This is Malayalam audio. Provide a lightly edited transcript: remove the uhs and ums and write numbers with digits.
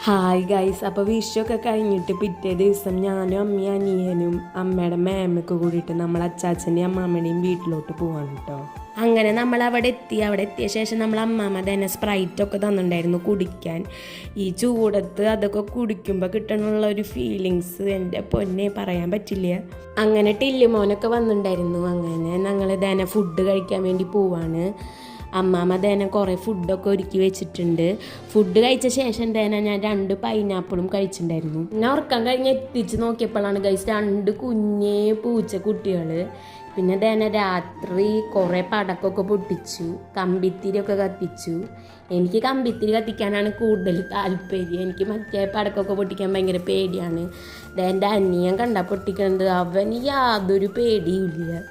ഹായ് ഗൈസ്, അപ്പോൾ വിഷുവൊക്കെ കഴിഞ്ഞിട്ട് പിറ്റേ ദിവസം ഞാനും അമ്മയും അനിയനും അമ്മയുടെ മേമൊക്കെ കൂടിയിട്ട് നമ്മൾ അച്ചാച്ചൻ്റെയും അമ്മാമ്മയുടെയും വീട്ടിലോട്ട് പോവാണ് കേട്ടോ. അങ്ങനെ നമ്മൾ അവിടെ എത്തിയ ശേഷം നമ്മൾ അമ്മാമ്മ തന്നെ സ്പ്രൈറ്റൊക്കെ തന്നിട്ടുണ്ടായിരുന്നു കുടിക്കാൻ. ഈ ചൂടത്ത് അതൊക്കെ കുടിക്കുമ്പോൾ കിട്ടണുള്ള ഒരു ഫീലിങ്സ് എൻ്റെ പൊന്നെ പറയാൻ പറ്റില്ല. അങ്ങനെ ടില്ലിമോനൊക്കെ വന്നിട്ടുണ്ടായിരുന്നു. അങ്ങനെ ഞങ്ങൾ തന്നെ ഫുഡ് കഴിക്കാൻ വേണ്ടി പോവാണ്. അമ്മാമ്മ തന്നെ കുറേ ഫുഡൊക്കെ ഒരുക്കി വെച്ചിട്ടുണ്ട്. ഫുഡ് കഴിച്ച ശേഷം തന്നെ ഞാൻ 2 പൈനാപ്പിളും കഴിച്ചിട്ടുണ്ടായിരുന്നു. ഞാൻ ഉറക്കം കഴിഞ്ഞ് എത്തിച്ച് നോക്കിയപ്പോഴാണ് ഗൈസ് 2 കുഞ്ഞേ പൂച്ചക്കുട്ടികൾ. പിന്നെ തന്നെ രാത്രി കുറേ പടക്കമൊക്കെ പൊട്ടിച്ചു, കമ്പിത്തിരിയൊക്കെ കത്തിച്ചു. എനിക്ക് കമ്പിത്തിരി കത്തിക്കാനാണ് കൂടുതൽ താല്പര്യം. എനിക്ക് മറ്റേ പടക്കമൊക്കെ പൊട്ടിക്കാൻ ഭയങ്കര പേടിയാണ്. എൻ്റെ അനിയൻ കണ്ടാൽ പൊട്ടിക്കുന്നത്, അവന് യാതൊരു പേടിയും ഇല്ല.